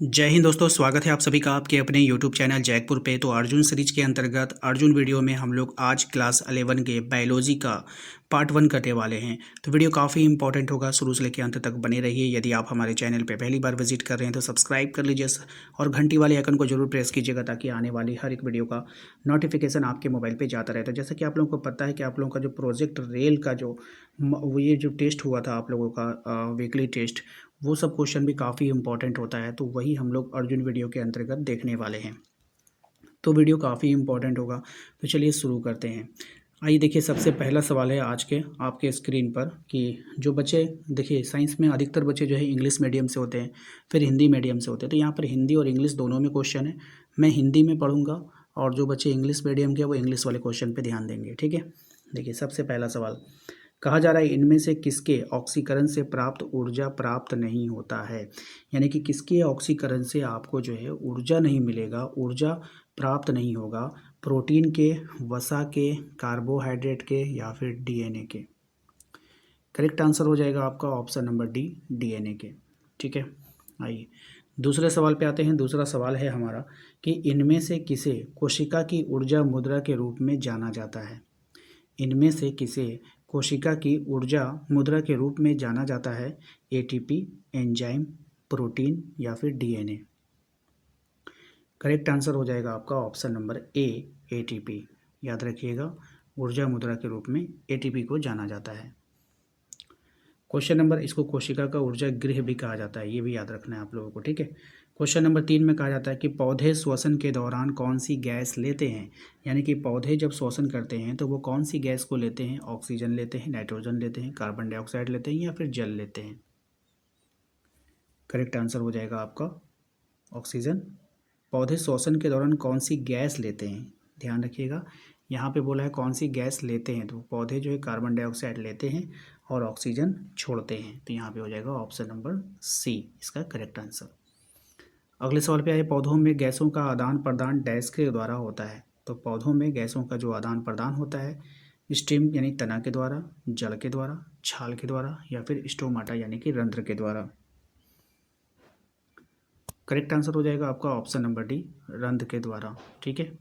जय हिंद दोस्तों, स्वागत है आप सभी का आपके अपने YouTube चैनल जैकपुर पे। तो अर्जुन सीरीज के अंतर्गत अर्जुन वीडियो में हम लोग आज क्लास 11 के बायोलॉजी का पार्ट 1 करने वाले हैं। तो वीडियो काफ़ी इंपॉर्टेंट होगा, शुरू से लेकर अंत तक बने रहिए। यदि आप हमारे चैनल पे पहली बार विजिट कर रहे हैं तो सब्सक्राइब कर लीजिए और घंटी वाले आइकन को जरूर प्रेस कीजिएगा ताकि आने वाली हर एक वीडियो का नोटिफिकेशन आपके मोबाइल पर जाता रहे। तो जैसा कि आप लोगों को पता है कि आप लोगों का जो प्रोजेक्ट रेल का ये जो टेस्ट हुआ था आप लोगों का वीकली टेस्ट, वो सब क्वेश्चन भी काफ़ी इंपॉर्टेंट होता है। तो वही हम लोग अर्जुन वीडियो के अंतर्गत देखने वाले हैं। तो वीडियो काफ़ी इंपॉर्टेंट होगा। तो चलिए शुरू करते हैं। आइए देखिए, सबसे पहला सवाल है आज के आपके स्क्रीन पर कि जो बच्चे, देखिए साइंस में अधिकतर बच्चे जो है इंग्लिश मीडियम से होते हैं, फिर हिंदी मीडियम से होते हैं। तो यहाँ पर हिंदी और इंग्लिश दोनों में क्वेश्चन है। मैं हिंदी में पढ़ूंगा और जो बच्चे इंग्लिश मीडियम के वो इंग्लिश वाले क्वेश्चन पर ध्यान देंगे। ठीक है, देखिए सबसे पहला सवाल कहा जा रहा है, इनमें से किसके ऑक्सीकरण से प्राप्त ऊर्जा प्राप्त नहीं होता है। यानी कि किसके ऑक्सीकरण से आपको जो है ऊर्जा नहीं मिलेगा, ऊर्जा प्राप्त नहीं होगा। प्रोटीन के, वसा के, कार्बोहाइड्रेट के या फिर डीएनए के। करेक्ट आंसर हो जाएगा आपका ऑप्शन नंबर डी, डीएनए के। ठीक है, आइए दूसरे सवाल पे आते हैं। दूसरा सवाल है हमारा कि इनमें से किसे कोशिका की ऊर्जा मुद्रा के रूप में जाना जाता है। इनमें से किसे कोशिका की ऊर्जा मुद्रा के रूप में जाना जाता है। एटीपी, एंजाइम, प्रोटीन या फिर डीएनए। करेक्ट आंसर हो जाएगा आपका ऑप्शन नंबर ए, एटीपी। याद रखिएगा, ऊर्जा मुद्रा के रूप में एटीपी को जाना जाता है। क्वेश्चन नंबर, इसको कोशिका का ऊर्जा गृह भी कहा जाता है, ये भी याद रखना है आप लोगों को। ठीक है, क्वेश्चन नंबर 3 में कहा जाता है कि पौधे श्वसन के दौरान कौन सी गैस लेते हैं। यानी कि पौधे जब श्वसन करते हैं तो वो कौन सी गैस को लेते हैं। ऑक्सीजन लेते हैं, नाइट्रोजन लेते हैं, कार्बन डाइऑक्साइड लेते हैं या फिर जल लेते हैं। करेक्ट आंसर हो जाएगा आपका ऑक्सीजन। पौधे श्वसन के दौरान कौन सी गैस लेते हैं, ध्यान रखिएगा। यहाँ पे बोला है कौन सी गैस लेते हैं, तो पौधे जो है कार्बन डाइऑक्साइड लेते हैं और ऑक्सीजन छोड़ते हैं। तो यहाँ पे हो जाएगा ऑप्शन नंबर सी इसका करेक्ट आंसर। अगले सवाल पे आए, पौधों में गैसों का आदान प्रदान डैश के द्वारा होता है। तो पौधों में गैसों का जो आदान प्रदान होता है, स्टेम यानी तना के द्वारा, जड़ के द्वारा, छाल के द्वारा या फिर स्टोमाटा यानी कि रंध्र के द्वारा। करेक्ट आंसर हो जाएगा आपका ऑप्शन नंबर डी, रंध्र के द्वारा। ठीक है,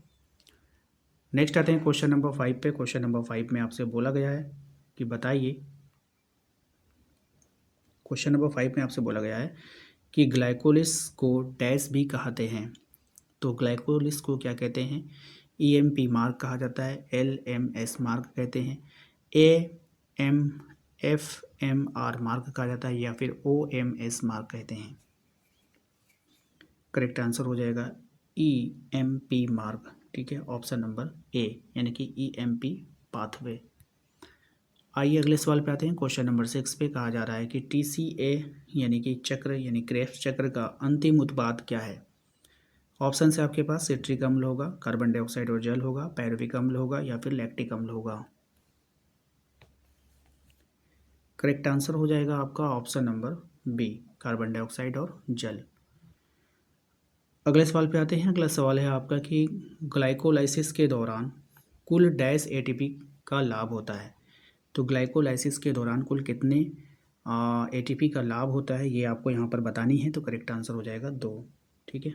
नेक्स्ट आते हैं क्वेश्चन नंबर 5 पे। क्वेश्चन नंबर 5 में आपसे बोला गया है कि बताइए, क्वेश्चन नंबर 5 में आपसे बोला गया है कि ग्लाइकोलिस को डैश भी कहते हैं। तो ग्लाइकोलिस को क्या कहते हैं। ईएमपी मार्ग कहा जाता है, एलएमएस मार्ग कहते हैं, एएमएफएमआर मार्ग कहा जाता है या फिर ओएमएस मार्ग कहते हैं। करेक्ट आंसर हो जाएगा ईएमपी मार्ग। ठीक है, ऑप्शन नंबर ए यानी कि ईएमपी पाथवे। आइए अगले सवाल पे आते हैं। क्वेश्चन नंबर 6 पे कहा जा रहा है कि टीसीए यानी कि चक्र यानी क्रेब्स चक्र का अंतिम उत्पाद क्या है। ऑप्शन है आपके पास, सिट्रिक अम्ल होगा, कार्बन डाइऑक्साइड और जल होगा, पायरुविक अम्ल होगा या फिर लैक्टिक अम्ल होगा। करेक्ट आंसर हो जाएगा आपका option number B, carbon dioxide और जल। अगले सवाल पे आते हैं। अगला सवाल है आपका कि ग्लाइकोलाइसिस के दौरान कुल डैश एटीपी का लाभ होता है। तो ग्लाइकोलाइसिस के दौरान कुल कितने एटीपी का लाभ होता है, ये आपको यहाँ पर बतानी है। तो करेक्ट आंसर हो जाएगा 2। ठीक है,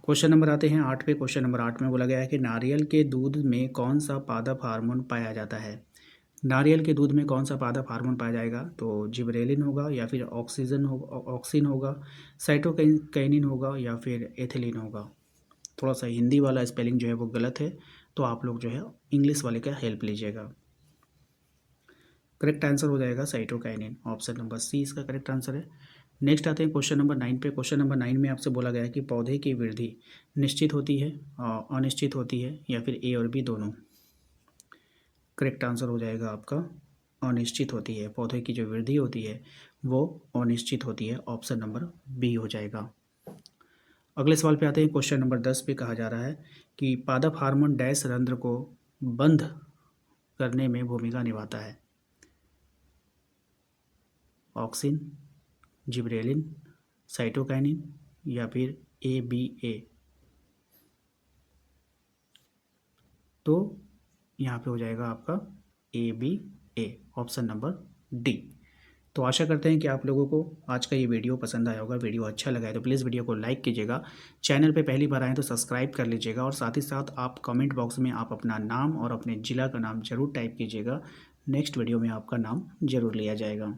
क्वेश्चन नंबर आते हैं 8 पे। क्वेश्चन नंबर 8 में बोला गया है कि नारियल के दूध में कौन सा पादप हार्मोन पाया जाता है। नारियल के दूध में कौन सा पादप हार्मोन पाया जाएगा। तो जिबरेलिन होगा या फिर ऑक्सीजन होगा, ऑक्सिन होगा, साइटोकाइनिन होगा या फिर एथिलीन होगा। थोड़ा सा हिंदी वाला स्पेलिंग जो है वो गलत है, तो आप लोग जो है इंग्लिश वाले का हेल्प लीजिएगा। करेक्ट आंसर हो जाएगा साइटोकाइनिन, ऑप्शन नंबर सी इसका करेक्ट आंसर है। नेक्स्ट आते हैं क्वेश्चन नंबर 9 पे। क्वेश्चन नंबर 9 में आपसे बोला गया है कि पौधे की वृद्धि निश्चित होती है, अनिश्चित होती है या फिर ए और बी दोनों। करेक्ट आंसर हो जाएगा आपका अनिश्चित होती है। पौधे की जो वृद्धि होती है वो अनिश्चित होती है, ऑप्शन नंबर बी हो जाएगा। अगले सवाल पे आते हैं। क्वेश्चन नंबर 10 पे कहा जा रहा है कि पादप हार्मोन डैश रंध्र को बंद करने में भूमिका निभाता है। ऑक्सिन, जिब्रेलिन, साइटोकाइनिन या फिर ए बी ए। तो यहाँ पे हो जाएगा आपका A B A, option number D. तो आशा करते हैं कि आप लोगों को आज का ये वीडियो पसंद आया होगा। वीडियो अच्छा लगा है तो प्लीज़ वीडियो को लाइक कीजिएगा, चैनल पे पहली बार आएँ तो सब्सक्राइब कर लीजिएगा और साथ ही साथ आप कमेंट बॉक्स में आप अपना नाम और अपने ज़िला का नाम ज़रूर टाइप कीजिएगा। नेक्स्ट वीडियो में आपका नाम ज़रूर लिया जाएगा।